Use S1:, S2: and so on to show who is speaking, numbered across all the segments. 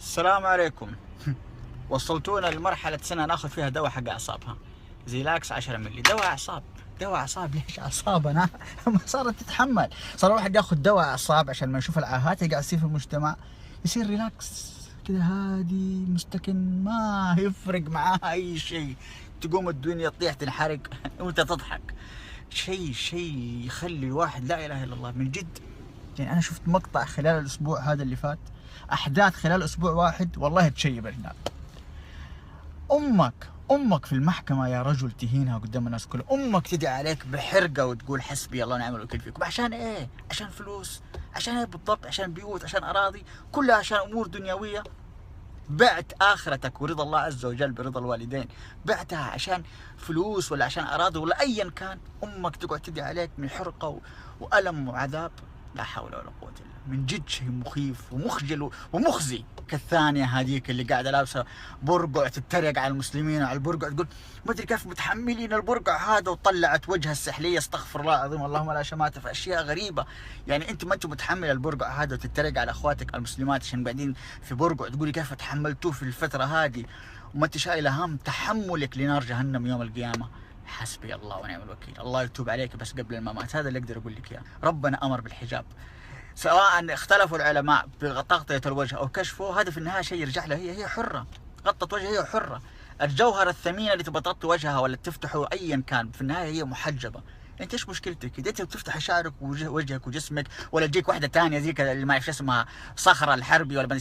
S1: السلام عليكم. وصلتونا لمرحلة سنة ناخذ فيها دواء حق أعصابها، زيلاكس 10 ملي. دواء أعصاب، دواء أعصاب. ليش أعصابنا ما صارت تتحمل؟ صار الواحد ياخذ دواء أعصاب عشان ما يشوف العاهات اللي قاعد تصير في المجتمع، يصير ريلاكس كذا هادي مستكن، ما يفرق معاه أي شيء. تقوم الدنيا تطيح تنحرق وأنت تضحك. شيء يخلي الواحد لا إله إلا الله من جد. يعني أنا شفت مقطع خلال الأسبوع هذا اللي فات، أحداث خلال أسبوع واحد والله تشيب الجنان. أمك في المحكمة يا رجل تهينها قدام الناس كلها، أمك تدعي عليك بحرقة وتقول حسبي الله ونعم الوكيل فيكم. عشان إيه؟ عشان فلوس؟ عشان إيه بالضبط؟ عشان بيوت؟ عشان أراضي؟ كلها عشان أمور دنيوية. بعت آخرتك ورضا الله عز وجل برضا الوالدين، بعتها عشان فلوس ولا عشان أراضي ولا أيا كان. أمك تقعد تدعي عليك من حرقة وألم وعذاب. لا حول ولا قوة إلا من جد. شيء مخيف ومخجل ومخزي. كالثانية هذيك اللي قاعدة لابسة برقع تتريق على المسلمين وعلى البرقع، تقول ما أدري كيف متحملين البرقع هذا، وطلعت وجهها السحلية استغفر الله العظيم اللهم لا شماتة في أشياء غريبة. يعني أنت ما أنت متحمل البرقع هذا وتتريق على أخواتك المسلمات عشان قاعدين في برقع، تقولي كيف تحملتوه في الفترة هذه وما أنت شايلة هم تحملك لنار جهنم يوم القيامة. حسبي الله ونعم الوكيل. الله يتوب عليك بس قبل الممات. هذا اللي أقدر أقول لك إياه. ربنا أمر بالحجاب، سواء اختلفوا العلماء بتغطية الوجه أو كشفه، هذا في النهاية شيء يرجع لها. هي حرة، غطت وجهها هي حرة. الجوهرة الثمينة اللي تبغى تغطي وجهها ولا تفتحه أيا كان، في النهاية هي محجبة. انت ايش مشكلتك؟ اذا انت بتفتح شعرك ووجهك وجسمك، ولا تجيك واحده ثانيه زيك اللي ما اعرف اسمها صخره الحربي ولا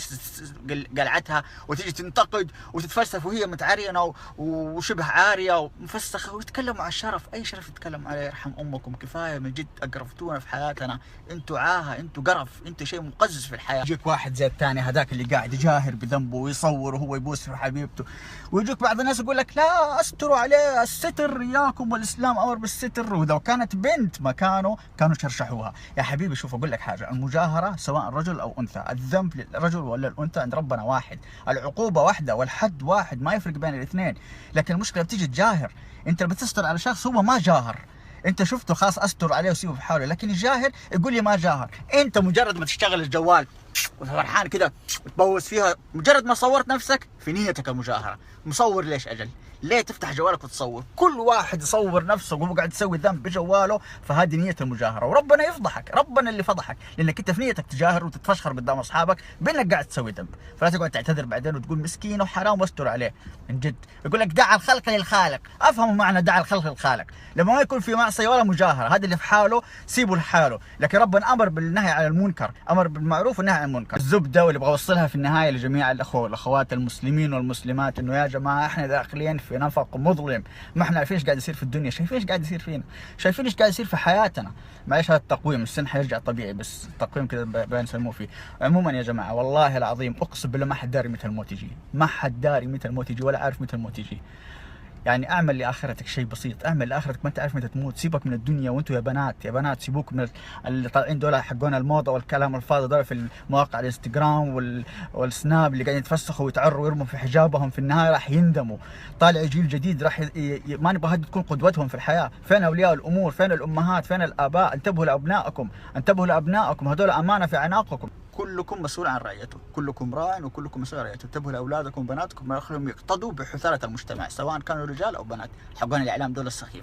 S1: قلعتها وتيجي تنتقد وتتفلسف وهي متعرينه وشبه عاريه ومفسخه ويتكلموا على الشرف. اي شرف يتكلموا عليه؟ يرحم امكم. كفايه من جد، اقرفتونا في حياتنا. انتوا عاهه، انتوا قرف، انتوا شيء مقزز في الحياه. يجيك واحد زي الثاني هذاك اللي قاعد يجاهر بذنبه ويصور وهو يبوس في حبيبته، ويجيك بعض الناس يقول لك لا استروا عليه، الستر اياكم والاسلام امر بالستر، ولو كانت بنت مكانه كانوا شرشحوها. يا حبيبي شوف اقول لك حاجه، المجاهره سواء رجل او انثى، الذنب للرجل ولا الانثى عند ربنا واحد، العقوبه واحده والحد واحد، ما يفرق بين الاثنين. لكن المشكله بتيجي تجاهر. انت لما تستر على شخص هو ما جاهر، انت شفته خلاص استر عليه وسيبه في حاله، لكن الجاهر يقول لي ما جاهر. انت مجرد ما تشتغل الجوال وفرحان كده وتبوس فيها، مجرد ما صورت نفسك في نيتك المجاهره. مصور ليش اجل؟ ليه تفتح جوالك وتصور؟ كل واحد يصور نفسه وهو قاعد يسوي ذنب بجواله، فهذه نية المجاهرة، وربنا يفضحك، ربنا اللي فضحك، لانك انت في نيتك تجاهر وتتفشخر قدام اصحابك بانك قاعد تسوي ذنب، فلا تقعد تعتذر بعدين وتقول مسكين وحرام واستر عليه. من جد يقول لك دع الخلق للخالق، افهموا معنى دع الخلق للخالق. لما ما يكون في معصية ولا مجاهرة، هذا اللي في حاله سيبه لحاله، لكن ربنا امر بالنهي عن المنكر، امر بالمعروف والنهي عن المنكر. الزبدة واللي ابغى اوصلها في النهاية لجميع الاخوة والاخوات المسلمين والمسلمات، انه يا جماعة احنا داخلين في نفق مظلم، ما احنا عارفين ايش قاعد يصير في الدنيا، شايفين ايش قاعد يصير فينا، شايفين ايش قاعد يصير في حياتنا. معلش هذا التقويم السن حيرجع طبيعي، بس التقويم كذا بنسموه فيه. عموما يا جماعه والله العظيم اقسم بالله ما حد داري متى الموت يجي، ما حد داري متى الموت يجي ولا عارف متى الموت يجي. يعني اعمل لاخرتك شيء بسيط، اعمل لاخرتك، ما انت عارف متى تموت. سيبك من الدنيا، وانتم يا بنات يا بنات سيبوك من اللي طالعين دول حقون الموضه والكلام الفاضي دول في المواقع الانستغرام والسناب اللي قاعدين يتفسخوا ويتعروا ويرموا في حجابهم، في النهايه راح يندموا. طالع جيل جديد راح ما نبغى هذه تكون قدوتهم في الحياه. فين اولياء الامور؟ فين الامهات؟ فين الاباء؟ انتبهوا لابنائكم، انتبهوا لابنائكم، هذول امانه في اعناقكم. كلكم مسؤول عن رعيته، كلكم راع وكلكم مسؤول عن رعيته. انتبهوا لاولادكم وبناتكم ما يخليهم يقتضوا بحثالة المجتمع، سواء كانوا رجال او بنات. حقون الاعلام دول السخيف.